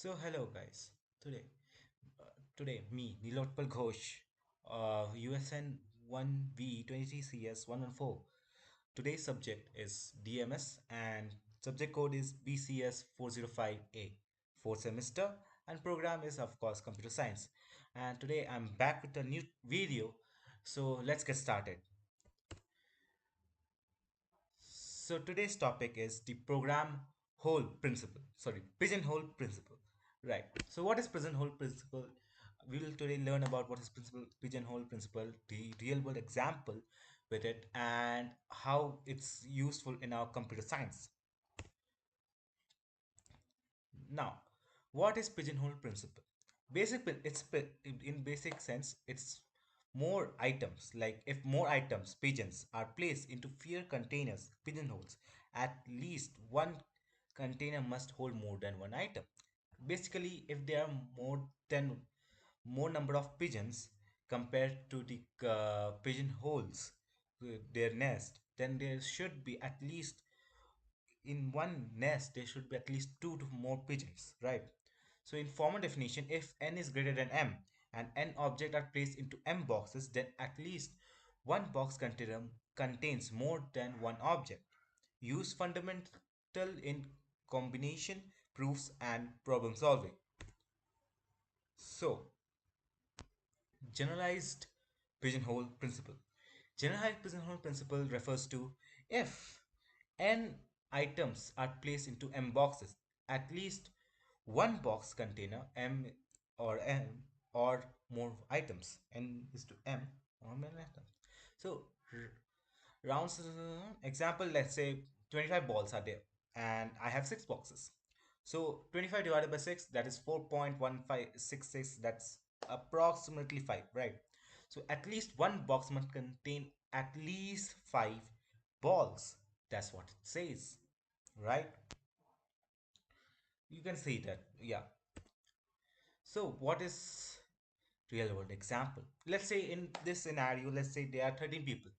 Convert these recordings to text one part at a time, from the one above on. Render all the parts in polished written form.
So hello guys. Today, me Nilotpal Ghosh, USN 1V23CS 114. Today's subject is DMS and subject code is BCS 405A. Fourth semester and program is of course computer science. And today I'm back with a new video. So let's get started. So today's topic is the program hole principle. Sorry, pigeonhole principle. Right. So what is pigeonhole principle? We will today learn about what is principle pigeonhole principle, the real world example with it, and how it's useful in our computer science. Now, what is pigeonhole principle? In basic sense, it's more items. Like if more items, pigeons, are placed into fewer containers, pigeonholes, at least one container must hold more than one item. Basically, if there are more number of pigeons compared to the pigeonholes, their nest, then there should be at least in one nest there should be at least two to more pigeons, right? So in formal definition, if n is greater than m and n objects are placed into m boxes, then at least one box contains more than one object. Use fundamental in combination proofs and problem solving. So generalized pigeonhole principle. Generalized pigeonhole principle refers to if n items are placed into m boxes, at least one box container m or m or more items. N is to m or more items. So rounds example, let's say 25 balls are there and I have six boxes. So 25 divided by 6, that is 4.1566, that's approximately 5, right? So at least one box must contain at least 5 balls. That's what it says, right? You can see that, yeah. So what is real world example? Let's say in this scenario, let's say there are 13 people,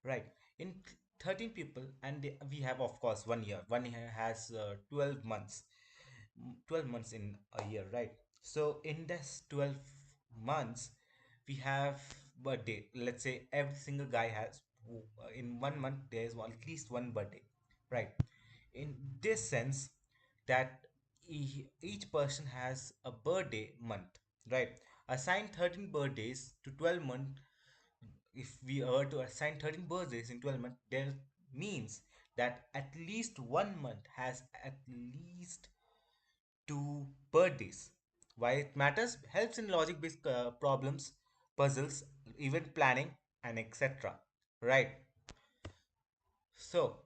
right? In 13 people, and we have of course 1 year. 1 year has 12 months. 12 months in a year, right? So in this 12 months, we have birthday. Let's say every single guy has in 1 month there is at least one birthday, right? In this sense, that each person has a birthday month, right? Assign 13 birthdays to 12 months. If we are to assign 13 birthdays in 12 months, then means that at least 1 month has at least two birthdays. Why it matters? Helps in logic based problems, puzzles, event planning, and etc. Right? So,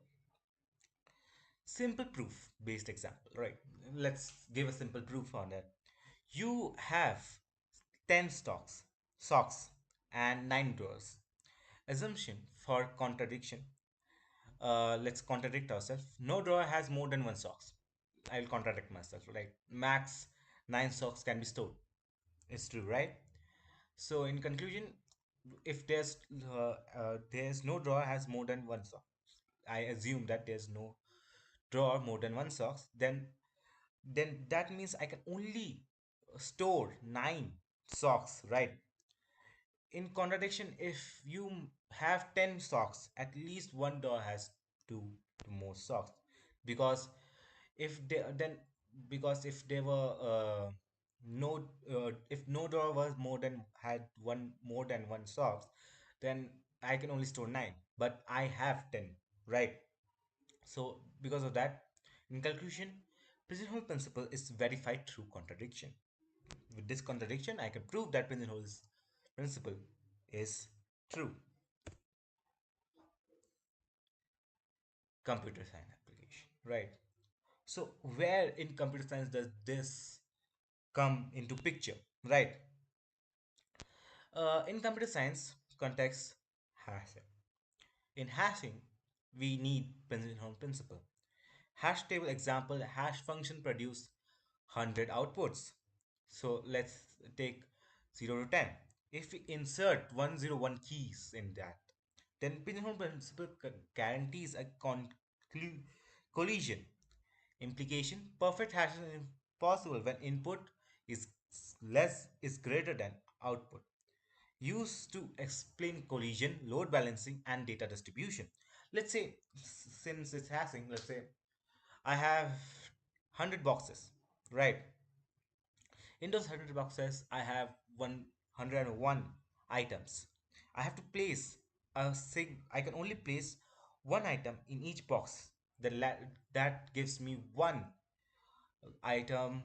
simple proof based example, right? Let's give a simple proof on that. You have 10 socks, and 9 drawers. Assumption for contradiction. Let's contradict ourselves. No drawer has more than one socks. I'll contradict myself, right? Max 9 socks can be stored. It's true, right? So in conclusion, if there's no drawer has more than one sock, I assume that there's no drawer more than one socks, then that means I can only store 9 socks, right? In contradiction, if you have 10 socks, at least one drawer has two more socks, because if they then because if there were no if no drawer was more than had one more than one socks, then I can only store 9, but I have 10, right? So because of that, in conclusion, pigeonhole principle is verified through contradiction. With this contradiction, I can prove that pigeonhole principle is true. Computer science application, right? So where in computer science does this come into picture, right? In computer science context, hashing. In hashing, we need pigeonhole principle. Hash table example, hash function produce 100 outputs. So let's take 0 to 10. If we insert 101 keys in that, then pigeonhole principle guarantees a collision. Implication, perfect hashing possible when input is is greater than output. Used to explain collision, load balancing, and data distribution. Let's say, since it's hashing, let's say I have 100 boxes, right? In those 100 boxes, I have 101 items. I have to place I can only place one item in each box. That gives me one item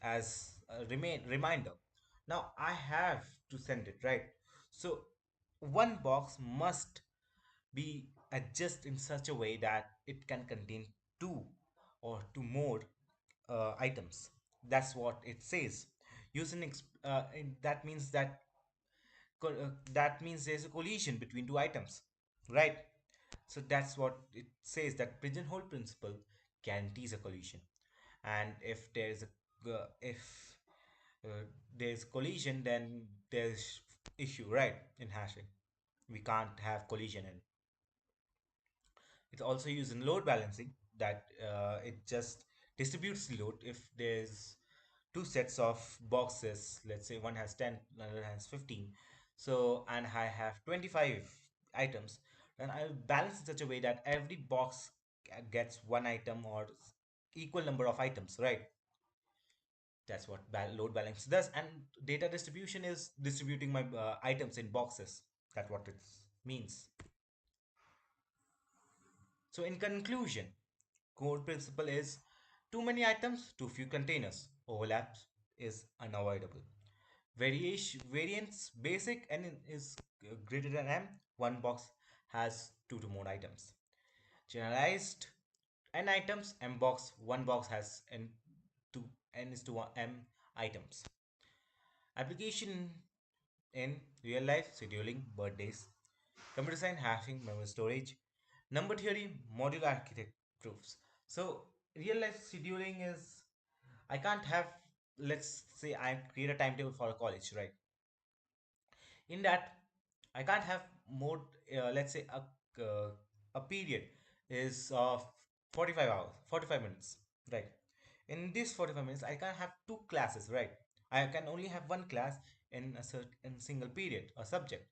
as a reminder. Now I have to send it, right? So one box must be adjusted in such a way that it can contain two or two more items. That's what it says. That means that means there's a collision between two items, right? So that's what it says, that pigeonhole principle guarantees a collision. And if there's collision, then there's issue, right? In hashing, we can't have collision in. It's also used in load balancing, that it just distributes the load. If there's two sets of boxes, let's say one has 10, another has 15, so and I have 25 items, then I'll balance in such a way that every box gets one item or equal number of items, right? That's what load balance does. And data distribution is distributing my items in boxes. That's what it means. So in conclusion, core principle is too many items, too few containers. Overlaps is unavoidable. Variance basic n is greater than m. One box has two to more items. Generalized n items, m box. One box has n is to one, m items. Application in real life: scheduling, birthdays, computer science, hashing, memory storage, number theory, modular architect proofs. So real life scheduling is, I can't have, let's say I create a timetable for a college, right? In that, I can't have more, let's say a period is of 45 hours, 45 minutes, right? In this 45 minutes, I can't have two classes, right? I can only have one class in a certain single period, a subject,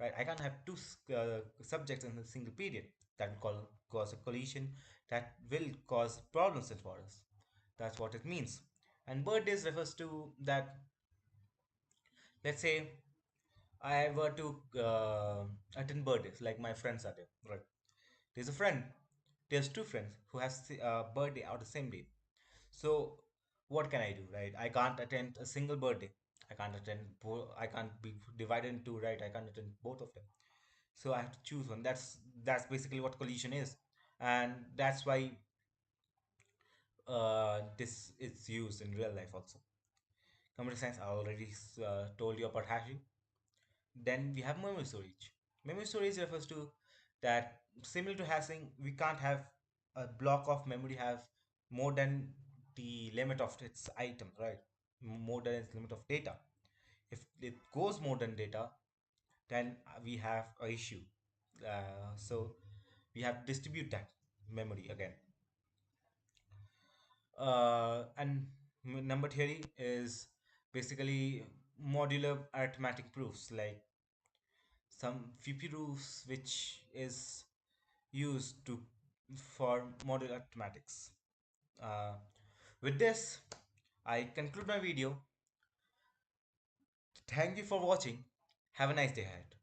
right? I can't have two subjects in a single period. That will cause a collision, that will cause problems for us. That's what it means. And birthdays refers to that, let's say I were to attend birthdays, like my friends are there, right? There's a friend, there's two friends who has birthday on the same day. So what can I do, right? I can't attend a single birthday. I can't be divided into, right? I can't attend both of them. So I have to choose one. That's basically what collision is, and that's why this is used in real life also. Computer science, I already told you about hashing. Then we have memory storage. Memory storage refers to that, similar to hashing, we can't have a block of memory have more than the limit of its item, right? More than its limit of data. If it goes more than data, then we have a issue. So we have to distribute that memory again. And number theory is basically modular arithmetic proofs, like some few proofs which is used to for modular arithmetics. Uh, with this, I conclude my video. Thank you for watching. Have a nice day ahead.